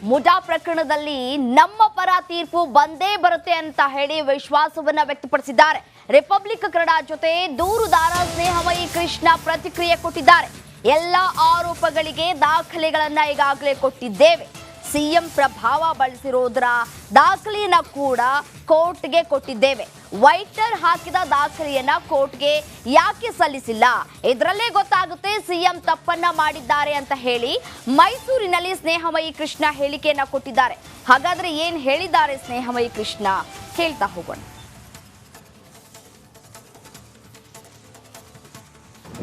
ಮುಡಾ ಪ್ರಕರಣದಲ್ಲಿ ನಮ್ಮ ಪರ ತೀರ್ಪು ಬಂದೇ ಬರುತ್ತೆ ಅಂತ ಹೇಳಿ ವಿಶ್ವಾಸವನ್ನ ವ್ಯಕ್ತಪಡಿಸಿದ್ದಾರೆ. ರಿಪಬ್ಲಿಕ್ ಕನ್ನಡ ಜೊತೆ ದೂರುದಾರ ಸ್ನೇಹಮಯಿ ಕೃಷ್ಣ ಪ್ರತಿಕ್ರಿಯೆ ಕೊಟ್ಟಿದ್ದಾರೆ. ಎಲ್ಲ ಆರೋಪಗಳಿಗೆ ದಾಖಲೆಗಳನ್ನ ಈಗಾಗಲೇ ಕೊಟ್ಟಿದ್ದೇವೆ. ಸಿಎಂ ಪ್ರಭಾವ ಬಳಸಿರೋದ್ರ ದಾಖಲೆಯನ್ನ ಕೂಡ ಕೋರ್ಟ್ಗೆ ಕೊಟ್ಟಿದ್ದೇವೆ. ವೈಟ್ನರ್ ಹಾಕಿದ ದಾಖಲೆಯನ್ನ ಕೋರ್ಟ್ಗೆ ಯಾಕೆ ಸಲ್ಲಿಸಿಲ್ಲ, ಇದರಲ್ಲೇ ಗೊತ್ತಾಗುತ್ತೆ ಸಿಎಂ ತಪ್ಪನ್ನ ಮಾಡಿದ್ದಾರೆ ಅಂತ ಹೇಳಿ ಮೈಸೂರಿನಲ್ಲಿ ಸ್ನೇಹಮಯಿ ಕೃಷ್ಣ ಹೇಳಿಕೆಯನ್ನ ಕೊಟ್ಟಿದ್ದಾರೆ. ಹಾಗಾದ್ರೆ ಏನ್ ಹೇಳಿದ್ದಾರೆ ಸ್ನೇಹಮಯಿ ಕೃಷ್ಣ, ಕೇಳ್ತಾ ಹೋಗೋಣ.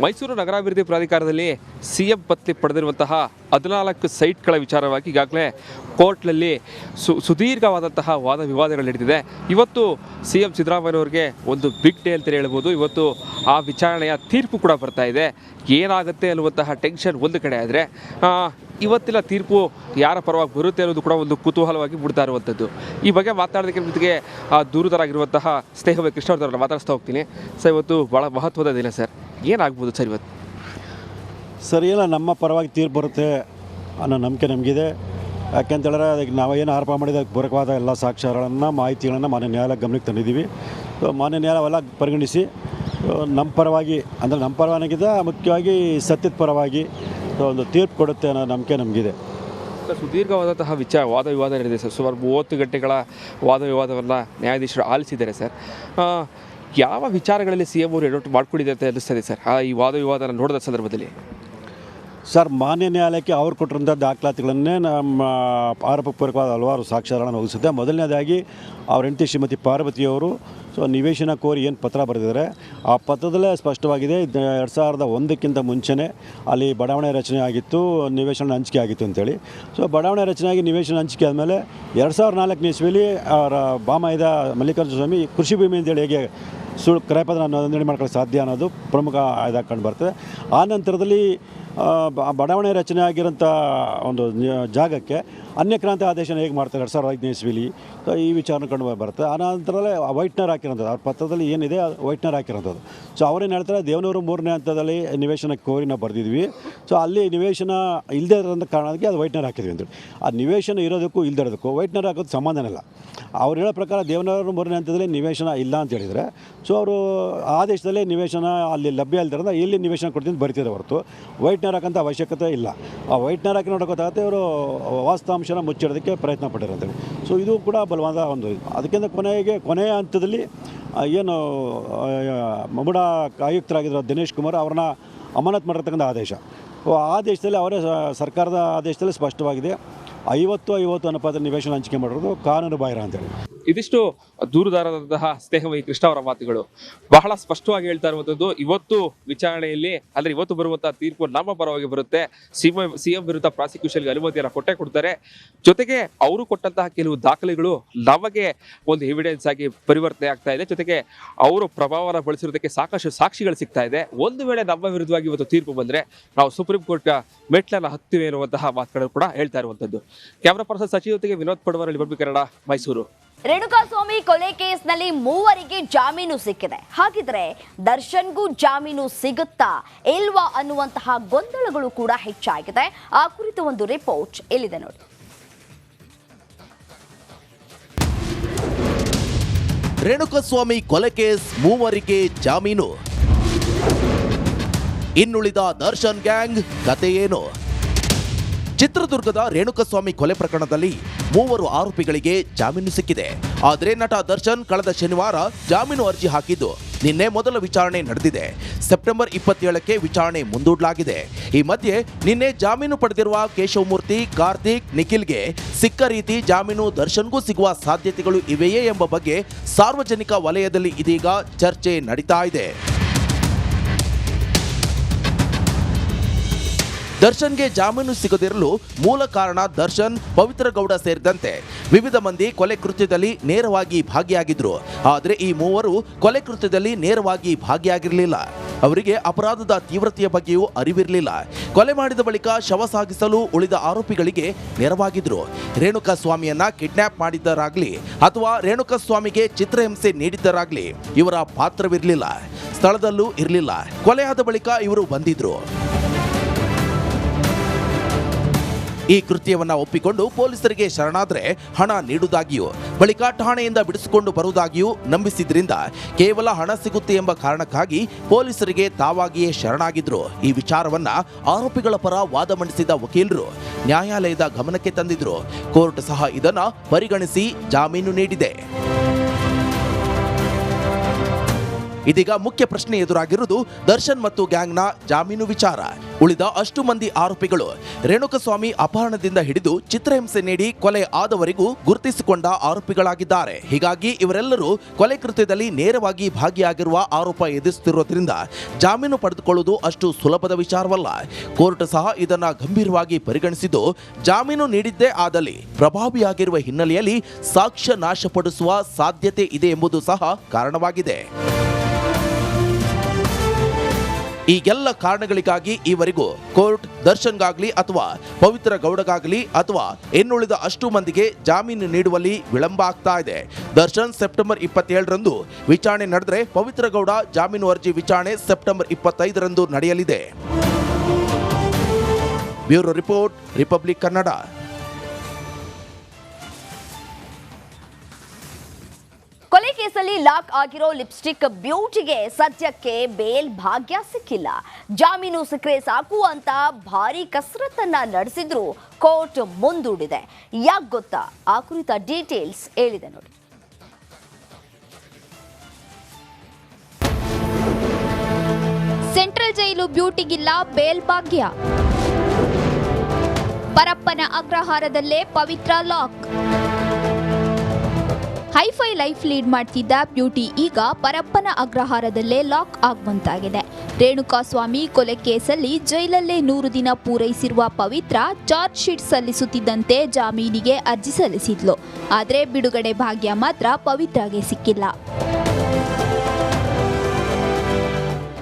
ಮೈಸೂರು ನಗರಾಭಿವೃದ್ಧಿ ಪ್ರಾಧಿಕಾರದಲ್ಲಿ ಸಿಎಂ ಪತ್ನಿ ಪಡೆದಿರುವಂತಹ 14 ಸೈಟ್ಗಳ ವಿಚಾರವಾಗಿ ಈಗಾಗಲೇ ಕೋರ್ಟ್ನಲ್ಲಿ ಸುದೀರ್ಘವಾದಂತಹ ವಾದ ವಿವಾದಗಳು ನಡೆದಿದೆ. ಇವತ್ತು ಸಿಎಂ ಸಿದ್ದರಾಮಯ್ಯನವರಿಗೆ ಒಂದು ಬಿಗ್ ಡೇ ಅಂತಲೇ ಹೇಳ್ಬೋದು. ಇವತ್ತು ಆ ವಿಚಾರಣೆಯ ತೀರ್ಪು ಕೂಡ ಬರ್ತಾ ಇದೆ. ಏನಾಗುತ್ತೆ ಅನ್ನುವಂತಹ ಟೆನ್ಷನ್ ಒಂದು ಕಡೆ ಆದರೆ ಇವತ್ತಿನ ತೀರ್ಪು ಯಾರ ಪರವಾಗಿ ಬರುತ್ತೆ ಅನ್ನೋದು ಕೂಡ ಒಂದು ಕುತೂಹಲವಾಗಿ ಬಿಡ್ತಾ ಇರುವಂಥದ್ದು. ಈ ಬಗ್ಗೆ ಮಾತಾಡೋದಕ್ಕೆ ಜೊತೆಗೆ ದೂರದರಾಗಿರುವಂತಹ ಸ್ನೇಹಮಯಿ ಕೃಷ್ಣ ಅವ್ರನ್ನ ಮಾತಾಡಿಸ್ತಾ ಹೋಗ್ತೀನಿ. ಸರ್, ಇವತ್ತು ಭಾಳ ಮಹತ್ವದ ದಿನ ಸರ್, ಏನಾಗ್ಬೋದು ಸರ್ ಇವತ್ತು? ಸರ್, ಇಲ್ಲ, ನಮ್ಮ ಪರವಾಗಿ ತೀರ್ಪು ಬರುತ್ತೆ ಅನ್ನೋ ನಂಬಿಕೆ ನಮಗಿದೆ. ಯಾಕೆಂತೇಳಿದ್ರೆ ಅದಕ್ಕೆ ನಾವೇನು ಆರೋಪ ಮಾಡಿದ ಪೂರಕವಾದ ಎಲ್ಲ ಸಾಕ್ಷ್ಯಗಳನ್ನು ಮಾಹಿತಿಗಳನ್ನು ಮಾನ್ಯ ನ್ಯಾಯಾಲಯ ಗಮನಕ್ಕೆ ತಂದಿದ್ದೀವಿ. ಮಾನ್ಯ ನ್ಯಾಯಾಲಯವೆಲ್ಲ ಪರಿಗಣಿಸಿ ನಮ್ಮ ಪರವಾಗಿ, ಅಂದರೆ ನಮ್ಮ ಪರವಾಗಿದ್ದ ಮುಖ್ಯವಾಗಿ ಸತ್ಯದ ಪರವಾಗಿ ಒಂದು ತೀರ್ಪು ಕೊಡುತ್ತೆ ಅನ್ನೋ ನಂಬಿಕೆ ನಮಗಿದೆ. ಸುದೀರ್ಘವಾದಂತಹ ವಾದ ವಿವಾದ ನಡೆದಿದೆ ಸರ್. ಸುಮಾರು 30 ಗಂಟೆಗಳ ವಾದ ವಿವಾದವನ್ನು ನ್ಯಾಯಾಧೀಶರು ಆಲಿಸಿದ್ದಾರೆ ಸರ್. ಯಾವ ವಿಚಾರಗಳಲ್ಲಿ ಸಿಎಂ ಅವರು ಎಡವಟ್ಟು ಮಾಡ್ಕೊಂಡಿದೆ ಅಂತ ಅನ್ನಿಸ್ತದೆ ಸರ್ ಈ ವಾದ ವಿವಾದನ ನೋಡಿದ ಸಂದರ್ಭದಲ್ಲಿ? ಸರ್, ಮಾನ್ಯ ನ್ಯಾಯಾಲಯಕ್ಕೆ ಅವ್ರು ಕೊಟ್ಟಿರೋಂಥ ದಾಖಲಾತಿಗಳನ್ನೇ ನಮ್ಮ ಆರೋಪಪೂರ್ವಕವಾದ ಹಲವಾರು ಸಾಕ್ಷ್ಯಗಳನ್ನು ಒದಗಿಸುತ್ತೆ. ಮೊದಲನೇದಾಗಿ ಅವ್ರ ಹೆಂಡತಿ ಶ್ರೀಮತಿ ಪಾರ್ವತಿಯವರು ನಿವೇಶನ ಕೋರಿ ಏನು ಪತ್ರ ಬರೆದಿದ್ದಾರೆ, ಆ ಪತ್ರದಲ್ಲೇ ಸ್ಪಷ್ಟವಾಗಿದೆ 2001ಕ್ಕಿಂತ ಮುಂಚೆನೇ ಅಲ್ಲಿ ಬಡಾವಣೆ ರಚನೆ ಆಗಿತ್ತು, ನಿವೇಶನ ಹಂಚಿಕೆ ಆಗಿತ್ತು ಅಂತೇಳಿ. ಬಡಾವಣೆ ರಚನೆಯಾಗಿ ನಿವೇಶನ ಹಂಚಿಕೆ ಆದಮೇಲೆ 2004 ಇಸ್ವಿಯಲ್ಲಿ ಅವರ ಬಾಮಾಯಿದ ಮಲ್ಲಿಕಾರ್ಜುನ ಸ್ವಾಮಿ ಕೃಷಿ ಭೂಮಿ ಅಂತೇಳಿ ಹೇಗೆ ಕ್ರಯಪತ್ರ ನೋಂದಣಿ ಮಾಡ್ಕೊಳ್ಳೋಕ್ಕೆ ಸಾಧ್ಯ ಅನ್ನೋದು ಪ್ರಮುಖ ಇದಾಗಿ ಕಂಡು ಬರ್ತದೆ. ಆ ನಂತರದಲ್ಲಿ ಬಡಾವಣೆ ರಚನೆ ಆಗಿರೋಂಥ ಒಂದು ಜಾಗಕ್ಕೆ ಅನ್ಯಕ್ರಾಂತಿ ಆದೇಶನ ಹೇಗೆ ಮಾಡ್ತಾರೆ 2005 ಇಸ್ವಿಲಿ, ಈ ವಿಚಾರ ಕಂಡು ಬರುತ್ತೆ. ಆ ನಂತರದಲ್ಲೇ ವೈಟ್ನರ್ ಹಾಕಿರೋಂಥದ್ದು, ಅವ್ರ ಪತ್ರದಲ್ಲಿ ಏನಿದೆ ವೈಟ್ನರ್ ಹಾಕಿರೋಂಥದ್ದು. ಅವರೇನು ಹೇಳ್ತಾರೆ, ದೇವನೂರು 3ನೇ ಹಂತದಲ್ಲಿ ನಿವೇಶನ ಕೋರಿ ನಾವು ಬರೆದಿದ್ವಿ. ಅಲ್ಲಿ ನಿವೇಶನ ಇಲ್ಲದೇ ಇರೋಂಥ ಕಾರಣಕ್ಕೆ ಅದು ವೈಟ್ನರ್ ಹಾಕಿದ್ವಿ ಅಂತೇಳಿ. ಆ ನಿವೇಶನ ಇರೋದಕ್ಕೂ ಇಲ್ಲದೇ ಇರೋದಕ್ಕೂ ವೈಟ್ನರ್ ಹಾಕೋದು ಸಂಬಂಧನೇ ಇಲ್ಲ. ಅವ್ರು ಹೇಳೋ ಪ್ರಕಾರ ದೇವನೂರು 3ನೇ ಹಂತದಲ್ಲಿ ನಿವೇಶನ ಇಲ್ಲ ಅಂತ ಹೇಳಿದರೆ, ಅವರು ಆದೇಶದಲ್ಲಿ ನಿವೇಶನ ಅಲ್ಲಿ ಲಭ್ಯ ಇಲ್ದಿರೋದ್ರಿಂದ ಇಲ್ಲಿ ನಿವೇಶನ ಕೊಡ್ತೀನಿ ಅಂತ ಬರೀತಿದ್ದಾರೆ ಹೊರತು ವೈಟ್ನರ್ ಹಾಕೋಂಥ ಅವಶ್ಯಕತೆ ಇಲ್ಲ. ಆ ವೈಟ್ನರ್ ಹಾಕಿ ನೋಡೋಕ್ಕಾಗತ್ತೆ ಇವರು ವಾಸ್ತವಾಂಶನ ಮುಚ್ಚಿಡೋದಕ್ಕೆ ಪ್ರಯತ್ನ ಪಟ್ಟಿರೋಂಥದ್ದು. ಇದು ಕೂಡ ಬಲವಾದ ಒಂದು ಅದಕ್ಕಿಂತ ಕೊನೆಯ ಹಂತದಲ್ಲಿ ಏನು ಮುಡಾ ಆಯುಕ್ತರಾಗಿದ್ದರು ದಿನೇಶ್ ಕುಮಾರ್ ಅವ್ರನ್ನ ಅಮಾನತು ಮಾಡಿರ್ತಕ್ಕಂಥ ಆದೇಶದಲ್ಲಿ ಅವರೇ ಸರ್ಕಾರದ ಆದೇಶದಲ್ಲಿ ಸ್ಪಷ್ಟವಾಗಿದೆ 50-50 ಅನುಪಾತ ನಿವೇಶನ ಹಂಚಿಕೆ ಮಾಡಿರೋದು ಕಾನೂನು ಬಾಹಿರ ಅಂತೇಳಿ. ಇದಿಷ್ಟು ದೂರುದಾರರಾದಂತಹ ಸ್ನೇಹಮಯಿ ಕೃಷ್ಣ ಅವರ ಮಾತುಗಳು. ಬಹಳ ಸ್ಪಷ್ಟವಾಗಿ ಹೇಳ್ತಾ ಇರುವಂಥದ್ದು, ಇವತ್ತು ವಿಚಾರಣೆಯಲ್ಲಿ ಅಂದರೆ ಇವತ್ತು ಬರುವಂತಹ ತೀರ್ಪು ನಮ್ಮ ಪರವಾಗಿ ಬರುತ್ತೆ. ಸಿಎಂ ವಿರುದ್ಧ ಪ್ರಾಸಿಕ್ಯೂಷನ್ಗೆ ಅನುಮತಿಯನ್ನು ಕೊಡ್ತಾರೆ. ಜೊತೆಗೆ ಅವರು ಕೊಟ್ಟಂತಹ ಕೆಲವು ದಾಖಲೆಗಳು ನಮಗೆ ಒಂದು ಎವಿಡೆನ್ಸ್ ಆಗಿ ಪರಿವರ್ತನೆ ಆಗ್ತಾ ಇದೆ. ಜೊತೆಗೆ ಅವರು ಪ್ರಭಾವನ ಬಳಸಿರೋದಕ್ಕೆ ಸಾಕಷ್ಟು ಸಾಕ್ಷಿಗಳು ಸಿಗ್ತಾ ಇದೆ. ಒಂದು ವೇಳೆ ನಮ್ಮ ವಿರುದ್ಧವಾಗಿ ಇವತ್ತು ತೀರ್ಪು ಬಂದರೆ ನಾವು ಸುಪ್ರೀಂ ಕೋರ್ಟ್ ಮೆಟ್ಲನ್ನು ಹತ್ತಿವೆ ಎನ್ನುವಂತಹ ಮಾತುಗಳು ಕೂಡ ಹೇಳ್ತಾ ಇರುವಂಥದ್ದು. ಕ್ಯಾಮರಾ ಪರ್ಸನ್ ಸಚಿವ ಜೊತೆಗೆ ವಿನೋದ್ ಪಡವರ್, ರಿಪಬ್ಲಿಕ್ ಕನ್ನಡ, ಮೈಸೂರು. ರೇಣುಕಾಸ್ವಾಮಿ ಕೊಲೆ ಕೇಸ್ನಲ್ಲಿ 3 ಜಾಮೀನು ಸಿಕ್ಕಿದೆ. ಹಾಗಿದ್ರೆ ದರ್ಶನ್ಗೂ ಜಾಮೀನು ಸಿಗುತ್ತಾ ಇಲ್ವಾ ಅನ್ನುವಂತಹ ಗೊಂದಲಗಳು ಕೂಡ ಹೆಚ್ಚಾಗಿದೆ. ಆ ಕುರಿತು ಒಂದು ರಿಪೋರ್ಟ್ ಇಲ್ಲಿದೆ ನೋಡಿ. ರೇಣುಕಾಸ್ವಾಮಿ ಕೊಲೆ ಕೇಸ್ 3 ಜಾಮೀನು. ಇನ್ನುಳಿದ ದರ್ಶನ್ ಗ್ಯಾಂಗ್ ಕತೆ ಏನು? ಚಿತ್ರದುರ್ಗದ ರೇಣುಕಾಸ್ವಾಮಿ ಕೊಲೆ ಪ್ರಕರಣದಲ್ಲಿ 3 ಆರೋಪಿಗಳಿಗೆ ಜಾಮೀನು ಸಿಕ್ಕಿದೆ. ಆದರೆ ನಟ ದರ್ಶನ್ ಕಳೆದ ಶನಿವಾರ ಜಾಮೀನು ಅರ್ಜಿ ಹಾಕಿದ್ದು ನಿನ್ನೆ ಮೊದಲ ವಿಚಾರಣೆ ನಡೆದಿದೆ. ಸೆಪ್ಟೆಂಬರ್ 27ಕ್ಕೆ ವಿಚಾರಣೆ ಮುಂದೂಡಲಾಗಿದೆ. ಈ ಮಧ್ಯೆ ನಿನ್ನೆ ಜಾಮೀನು ಪಡೆದಿರುವ ಕೇಶವಮೂರ್ತಿ, ಕಾರ್ತಿಕ್, ನಿಖಿಲ್ಗೆ ಸಿಕ್ಕ ರೀತಿ ಜಾಮೀನು ದರ್ಶನ್ಗೂ ಸಿಗುವ ಸಾಧ್ಯತೆಗಳು ಇವೆಯೇ ಎಂಬ ಬಗ್ಗೆ ಸಾರ್ವಜನಿಕ ವಲಯದಲ್ಲಿ ಇದೀಗ ಚರ್ಚೆ ನಡೀತಾ ಇದೆ. ದರ್ಶನ್ಗೆ ಜಾಮೀನು ಸಿಗದಿರಲು ಮೂಲ ಕಾರಣ ದರ್ಶನ್, ಪವಿತ್ರ ಗೌಡ ಸೇರಿದಂತೆ ವಿವಿಧ ಮಂದಿ ಕೊಲೆ ಕೃತ್ಯದಲ್ಲಿ ನೇರವಾಗಿ ಭಾಗಿಯಾಗಿದ್ರು. ಆದರೆ ಈ 3 ಕೊಲೆ ಕೃತ್ಯದಲ್ಲಿ ನೇರವಾಗಿ ಭಾಗಿಯಾಗಿರಲಿಲ್ಲ. ಅವರಿಗೆ ಅಪರಾಧದ ತೀವ್ರತೆಯ ಬಗ್ಗೆಯೂ ಅರಿವಿರಲಿಲ್ಲ. ಕೊಲೆ ಮಾಡಿದ ಬಳಿಕ ಶವ ಸಾಗಿಸಲು ಉಳಿದ ಆರೋಪಿಗಳಿಗೆ ನೆರವಾಗಿದ್ರು. ರೇಣುಕಾಸ್ವಾಮಿಯನ್ನ ಕಿಡ್ನಾಪ್ ಮಾಡಿದ್ದರಾಗ್ಲಿ ಅಥವಾ ರೇಣುಕಾಸ್ವಾಮಿಗೆ ಚಿತ್ರಹಿಂಸೆ ನೀಡಿದ್ದರಾಗ್ಲಿ ಇವರ ಪಾತ್ರವಿರಲಿಲ್ಲ. ಸ್ಥಳದಲ್ಲೂ ಇರಲಿಲ್ಲ. ಕೊಲೆಯಾದ ಬಳಿಕ ಇವರು ಬಂದಿದ್ರು. ಈ ಕೃತ್ಯವನ್ನ ಒಪ್ಪಿಕೊಂಡು ಪೊಲೀಸರಿಗೆ ಶರಣಾದ್ರೆ ಹಣ ನೀಡುವುದಾಗಿಯೂ ಬಳಿಕ ಠಾಣೆಯಿಂದ ಬಿಡಿಸಿಕೊಂಡು ಬರುವುದಾಗಿಯೂ ನಂಬಿಸಿದ್ರಿಂದ ಕೇವಲ ಹಣ ಸಿಗುತ್ತೆ ಎಂಬ ಕಾರಣಕ್ಕಾಗಿ ಪೊಲೀಸರಿಗೆ ತಾವಾಗಿಯೇ ಶರಣಾಗಿದ್ರು. ಈ ವಿಚಾರವನ್ನ ಆರೋಪಿಗಳ ಪರ ವಾದ ಮಂಡಿಸಿದ ವಕೀಲರು ನ್ಯಾಯಾಲಯದ ಗಮನಕ್ಕೆ ತಂದಿದ್ರು. ಕೋರ್ಟ್ ಸಹ ಇದನ್ನ ಪರಿಗಣಿಸಿ ಜಾಮೀನು ನೀಡಿದೆ. ಇದೀಗ ಮುಖ್ಯ ಪ್ರಶ್ನೆ ಎದುರಾಗಿರುವುದು ದರ್ಶನ್ ಮತ್ತು ಗ್ಯಾಂಗ್ನ ಜಾಮೀನು ವಿಚಾರ. ಉಳಿದ ಅಷ್ಟು ಮಂದಿ ಆರೋಪಿಗಳು ರೇಣುಕಸ್ವಾಮಿ ಅಪಹರಣದಿಂದ ಹಿಡಿದು ಚಿತ್ರಹಿಂಸೆ ನೀಡಿ ಕೊಲೆ ಆದವರೆಗೂ ಗುರುತಿಸಿಕೊಂಡ ಆರೋಪಿಗಳಾಗಿದ್ದಾರೆ. ಹೀಗಾಗಿ ಇವರೆಲ್ಲರೂ ಕೊಲೆ ಕೃತ್ಯದಲ್ಲಿ ನೇರವಾಗಿ ಭಾಗಿಯಾಗಿರುವ ಆರೋಪ ಎದುರಿಸುತ್ತಿರುವುದರಿಂದ ಜಾಮೀನು ಪಡೆದುಕೊಳ್ಳುವುದು ಅಷ್ಟು ಸುಲಭದ ವಿಚಾರವಲ್ಲ. ಕೋರ್ಟ್ ಸಹ ಇದನ್ನ ಗಂಭೀರವಾಗಿ ಪರಿಗಣಿಸಿದ್ದು ಜಾಮೀನು ನೀಡಿದ್ದೇ ಆದಲ್ಲಿ ಪ್ರಭಾವಿಯಾಗಿರುವ ಹಿನ್ನೆಲೆಯಲ್ಲಿ ಸಾಕ್ಷ್ಯ ನಾಶಪಡಿಸುವ ಸಾಧ್ಯತೆ ಇದೆ ಎಂಬುದು ಸಹ ಕಾರಣವಾಗಿದೆ. ಈ ಎಲ್ಲ ಕಾರಣಗಳಿಗಾಗಿ ಈವರೆಗೂ ಕೋರ್ಟ್ ದರ್ಶನ್ಗಾಗ್ಲಿ ಅಥವಾ ಪವಿತ್ರ ಗೌಡಗಾಗಲಿ ಅಥವಾ ಇನ್ನುಳಿದ ಅಷ್ಟು ಮಂದಿಗೆ ಜಾಮೀನು ನೀಡುವಲ್ಲಿ ವಿಳಂಬ ಆಗ್ತಾ ಇದೆ. ದರ್ಶನ್ ಸೆಪ್ಟೆಂಬರ್ 27ರಂದು ವಿಚಾರಣೆ ನಡೆದರೆ ಪವಿತ್ರ ಗೌಡ ಜಾಮೀನು ಅರ್ಜಿ ವಿಚಾರಣೆ ಸೆಪ್ಟೆಂಬರ್ 25ರಂದು ನಡೆಯಲಿದೆ. Bureau report, Republic Kannada. ಕೊಲೆ ಕೇಸಲ್ಲಿ ಲಾಕ್ ಆಗಿರೋ ಲಿಪ್ಸ್ಟಿಕ್ ಬ್ಯೂಟಿಗೆ ಸದ್ಯಕ್ಕೆ ಬೇಲ್ ಭಾಗ್ಯ ಸಿಕ್ಕಿಲ್ಲ. ಜಾಮೀನು ಸಿಕ್ಕರೆ ಸಾಕು ಅಂತ ಭಾರಿ ಕಸರತ್ತನ್ನ ನಡೆಸಿದ್ರು ಕೋರ್ಟ್ ಮುಂದೂಡಿದೆ. ಯಾಕೆ ಗೊತ್ತಾ? ಆ ಕುರಿತ ಡೀಟೇಲ್ಸ್ ಹೇಳಿದೆ ನೋಡಿ. ಸೆಂಟ್ರಲ್ ಜೈಲು ಬ್ಯೂಟಿಗಿಲ್ಲ ಬೇಲ್ ಭಾಗ್ಯ. ಪರಪ್ಪನ ಅಗ್ರಹಾರದಲ್ಲೇ ಪವಿತ್ರ ಲಾಕ್. ಹೈಫೈ ಲೈಫ್ ಲೀಡ್ ಮಾಡ್ತಿದ್ದ ಬ್ಯೂಟಿ ಈಗ ಪರಪ್ಪನ ಅಗ್ರಹಾರದಲ್ಲೇ ಲಾಕ್ ಆಗುವಂತಾಗಿದೆ. ರೇಣುಕಾಸ್ವಾಮಿ ಕೊಲೆ ಕೇಸಲ್ಲಿ ಜೈಲಲ್ಲೇ 100 ದಿನ ಪೂರೈಸಿರುವ ಪವಿತ್ರ ಚಾರ್ಜ್ ಶೀಟ್ ಸಲ್ಲಿಸುತ್ತಿದ್ದಂತೆ ಜಾಮೀನಿಗೆ ಅರ್ಜಿ ಸಲ್ಲಿಸಿದ್ಲು. ಆದರೆ ಬಿಡುಗಡೆ ಭಾಗ್ಯ ಮಾತ್ರ ಪವಿತ್ರಗೆ ಸಿಕ್ಕಿಲ್ಲ.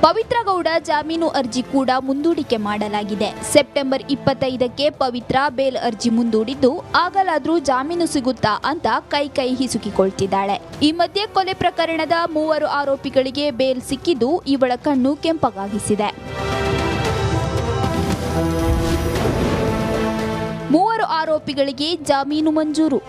ಪವಿತ್ರ ಗೌಡ ಜಾಮೀನು ಅರ್ಜಿ ಕೂಡ ಮುಂದೂಡಿಕೆ ಮಾಡಲಾಗಿದೆ. ಸೆಪ್ಟೆಂಬರ್ 25ಕ್ಕೆ ಪವಿತ್ರ ಬೇಲ್ ಅರ್ಜಿ ಮುಂದೂಡಿದ್ದು ಆಗಲಾದ್ರೂ ಜಾಮೀನು ಸಿಗುತ್ತಾ ಅಂತ ಕೈ ಹಿಸುಕಿಕೊಳ್ತಿದ್ದಾಳೆ. ಈ ಮಧ್ಯೆ ಕೊಲೆ ಪ್ರಕರಣದ 3 ಆರೋಪಿಗಳಿಗೆ ಬೇಲ್ ಸಿಕ್ಕಿದ್ದು ಇವಳ ಕಣ್ಣು ಕೆಂಪಗಾಗಿಸಿದೆ. 3 ಆರೋಪಿಗಳಿಗೆ ಜಾಮೀನು ಮಂಜೂರು.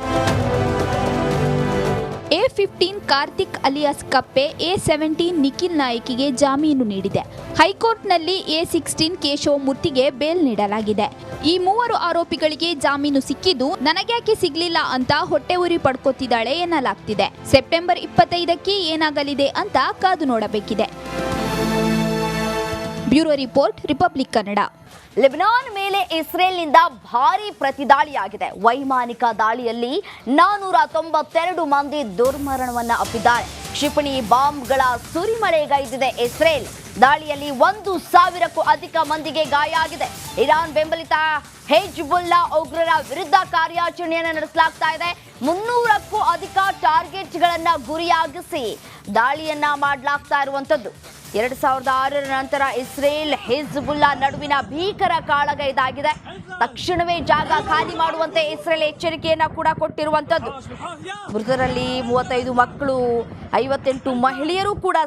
A15 ಕಾರ್ತಿಕ್ ಅಲಿಯಾಸ್ ಕಪ್ಪೆ, A17 ನಿಖಿಲ್ ನಾಯ್ಕಿಗೆ ಜಾಮೀನು ನೀಡಿದೆ. ಹೈಕೋರ್ಟ್ನಲ್ಲಿ A16 ಕೇಶವ ಮೂರ್ತಿಗೆ ಬೇಲ್ ನೀಡಲಾಗಿದೆ. ಈ 3 ಆರೋಪಿಗಳಿಗೆ ಜಾಮೀನು ಸಿಕ್ಕಿದ್ದು ನನಗ್ಯಾಕೆ ಸಿಗ್ಲಿಲ್ಲ ಅಂತ ಹೊಟ್ಟೆ ಉರಿ ಪಡ್ಕೋತಿದ್ದಾಳೆ ಎನ್ನಲಾಗ್ತಿದೆ. ಸೆಪ್ಟೆಂಬರ್ 25ಕ್ಕೆ ಏನಾಗಲಿದೆ ಅಂತ ಕಾದು ನೋಡಬೇಕಿದೆ. Bureau report, Republic Kannada. Lebanon ಮೇಲೆ ಇಸ್ರೇಲ್ನಿಂದ ಭಾರೀ ಪ್ರತಿದಾಳಿಯಾಗಿದೆ. ವೈಮಾನಿಕ ದಾಳಿಯಲ್ಲಿ 492 ಮಂದಿ ದುರ್ಮರಣವನ್ನ ಅಪ್ಪಿದ್ದಾರೆ. ಕ್ಷಿಪಣಿ ಬಾಂಬ್ಗಳ ಸುರಿಮಳೆಗೈದಿದೆ ಇಸ್ರೇಲ್. ದಾಳಿಯಲ್ಲಿ 1,000ಕ್ಕೂ ಅಧಿಕ ಮಂದಿಗೆ ಗಾಯ ಆಗಿದೆ. ಇರಾನ್ ಬೆಂಬಲಿತ ಹೆಜ್ಬುಲ್ಲಾ ಉಗ್ರರ ವಿರುದ್ಧ ಕಾರ್ಯಾಚರಣೆಯನ್ನು ನಡೆಸಲಾಗ್ತಾ ಇದೆ. 300ಕ್ಕೂ ಅಧಿಕ ಟಾರ್ಗೆಟ್ಗಳನ್ನ ಗುರಿಯಾಗಿಸಿ ದಾಳಿಯನ್ನ ಮಾಡಲಾಗ್ತಾ ಇರುವಂತದ್ದು. 2006ರ ನಂತರ ಇಸ್ರೇಲ್ ಹಿಜ್ಬುಲ್ಲಾ ನಡುವಿನ ಭೀಕರ ಕಾಳಗ ಇದಾಗಿದೆ. ತಕ್ಷಣವೇ ಜಾಗ ಖಾಲಿ ಮಾಡುವಂತೆ ಇಸ್ರೇಲ್ ಎಚ್ಚರಿಕೆಯನ್ನ ಕೂಡ ಕೊಟ್ಟಿರುವಂತದ್ದು. ಮೃತರಲ್ಲಿ 35 ಮಕ್ಕಳು, 58 ಮಹಿಳೆಯರು ಕೂಡ